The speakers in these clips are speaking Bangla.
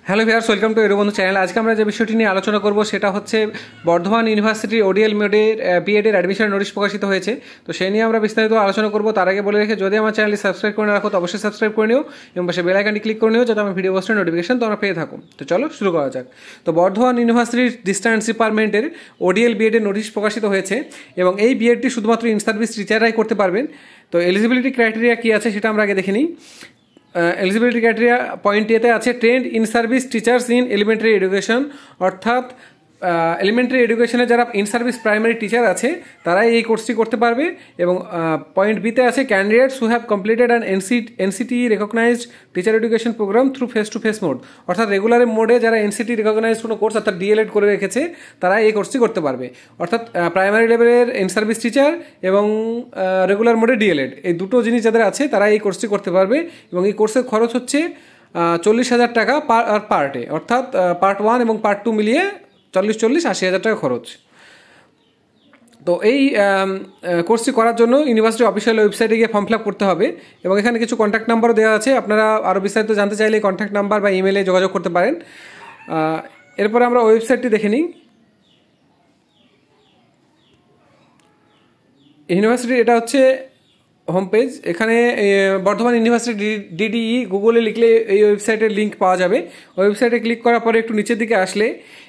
হ্যালো ভিউয়ার্স, ওয়েলকাম টু এরোবন্ধু চ্যানেল। আজকে আমরা যে বিষয়টি নিয়ে আলোচনা করব সেটা হচ্ছে বর্ধমান ইউনিভার্সিটির ওডিএল মোডের বিএডের অ্যাডমিশনের নোটিশ প্রকাশিত হয়েছে। তো সেই নিয়ে আমরা বিস্তারিত আলোচনা করব। তার আগে বলে রেখে, যদি আমার চ্যানেলটি সাবস্ক্রাইব করে না রাখো তো অবশ্যই সাবস্ক্রাইব করে নিও এবং পাশে বেল আইকনটি ক্লিক করে নিও যাতে আমার ভিডিও পোস্টের নোটিফিকেশন তোমরা পেয়ে থাকো। তো চলো শুরু করা যাক। তো বর্ধমান ইউনিভার্সিটির ডিস্টেন্স ডিপার্টমেন্টের ওডিএল বিএডের নোটিশ প্রকাশিত হয়েছে এবং এই বিএডটি শুধুমাত্র ইন সার্ভিস টিচাররাই করতে পারবেন। তো এলিজিবিলিটি ক্রাইটেরিয়া কী আছে সেটা আমরা আগে দেখে নিই। এলিজিবিলিটি ক্রাইটেরিয়া পয়েন্ট এতে আছে trend in service teachers in elementary education, অর্থাৎ এলিমেন্টারি এডুকেশনে যারা ইন সার্ভিস প্রাইমারি টিচার আছে তারাই এই কোর্সটি করতে পারবে। এবং পয়েন্ট বিতে আছে candidates who have completed an NCT recognised teacher education programme through face to face mode, অর্থাৎ রেগুলার মোডে যারা এনসিটি রেকগনাইজড কোনো কোর্স অর্থাৎ ডিএলএড করে রেখেছে তারা এই কোর্সটি করতে পারবে। অর্থাৎ প্রাইমারি লেভেলের ইন সার্ভিস টিচার এবং রেগুলার মোডে ডিএলএড, এই দুটো জিনিস যাদের আছে তারা এই কোর্সটি করতে পারবে। এবং এই কোর্সের খরচ হচ্ছে 40,000 টাকা পার্টে, অর্থাৎ পার্ট 1 এবং পার্ট 2 মিলিয়ে 40,000 টাকা খরচ। তো এই কোর্সটি করার জন্য ইউনিভার্সিটি অফিসিয়াল ওয়েবসাইটে গিয়ে ফর্ম ফিল আপ করতে হবে এবং এখানে কিছু কন্ট্যাক্ট নাম্বারও দেওয়া আছে। আপনারা আরও বিস্তারিত জানতে চাইলে কন্ট্যাক্ট নাম্বার বা ইমেলে যোগাযোগ করতে পারেন। এরপরে আমরা ওয়েবসাইটটি দেখে নিই। ইউনিভার্সিটি এটা হচ্ছে হোম পেজ। এখানে বর্ধমান ইউনিভার্সিটি ডিডিই গুগলে লিখলে এই ওয়েবসাইটের লিঙ্ক পাওয়া যাবে। ওয়েবসাইটে ক্লিক করার পরে একটু নিচের দিকে আসলে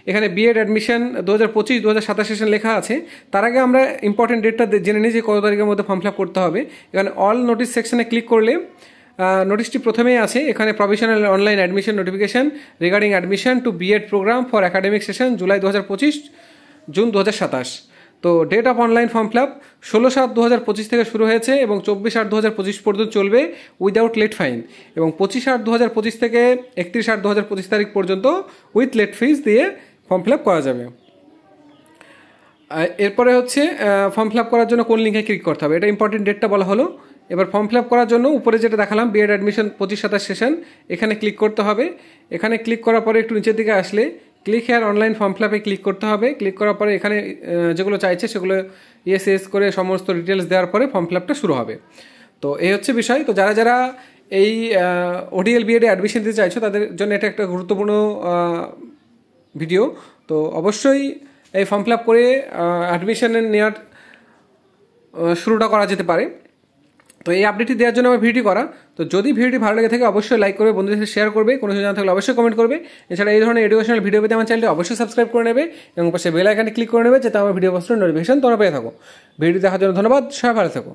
এখানে বিএড অ্যাডমিশন 2025-2027 সেশন লেখা আছে। তার আগে আমরা ইম্পর্টেন্ট ডেটটা জেনে নিই যে কত তারিখের মধ্যে ফর্ম ফিল আপ করতে হবে। এখানে অল নোটিস সেকশনে ক্লিক করলে নোটিশটি প্রথমেই আছে এখানে provisional online admission notification regarding admission to B Ed programme for academic session July 2025 June 2027। তো date of online form fill up 16/7/2025 থেকে শুরু হয়েছে এবং 24/8/2025 পর্যন্ত চলবে উইদাউট লেট ফাইন, এবং 25/8/2025 থেকে 31/8/2025 তারিখ পর্যন্ত উইথ লেট ফিজ দিয়ে ফর্ম ফিল আপ করা যাবে। এরপরে হচ্ছে ফর্ম ফিল আপ করার জন্য কোন লিঙ্কে ক্লিক করতে হবে, এটা ইম্পর্টেন্ট ডেটটা বলা হলো। এবার ফর্ম ফিল আপ করার জন্য উপরে যেটা দেখালাম বিএড অ্যাডমিশন 25-27 সেশন, এখানে ক্লিক করতে হবে। এখানে ক্লিক করার পরে একটু নিচের দিকে আসলে click here online form feel আপে ক্লিক করতে হবে। ক্লিক করার পরে এখানে যেগুলো চাইছে সেগুলো ইয়েস করে সমস্ত ডিটেলস দেওয়ার পরে ফর্ম ফিল আপটা শুরু হবে। তো এই হচ্ছে বিষয়। তো যারা যারা এই ওডিএল বিএডে অ্যাডমিশন দিতে চাইছো তাদের জন্য এটা একটা গুরুত্বপূর্ণ ভিডিও। তো অবশ্যই এই ফর্ম ফিল আপ করে অ্যাডমিশন নেওয়ার শুরুটা করা যেতে পারে। তো এই আপডেটটি দেওয়ার জন্য আমার ভিডিওটি করা। তো যদি ভিডিওটি ভালো লেগে থাকে অবশ্যই লাইক করবে, বন্ধুদের সাথে শেয়ার করবে, কোনো কিছু জানা থাকলে অবশ্যই কমেন্ট করবে। এছাড়া এই ধরনের এডুকেশনাল ভিডিও পেতে আমার চ্যানেলটি অবশ্যই সাবস্ক্রাইব করে নেবে এবং পাশে বেল আইকনে ক্লিক করে নেবে যাতে আমার ভিডিও পোস্টের নোটিফিকেশন তোমরা পেয়ে থাকো। ভিডিও দেখার জন্য ধন্যবাদ, সবাই ভালো থাকো।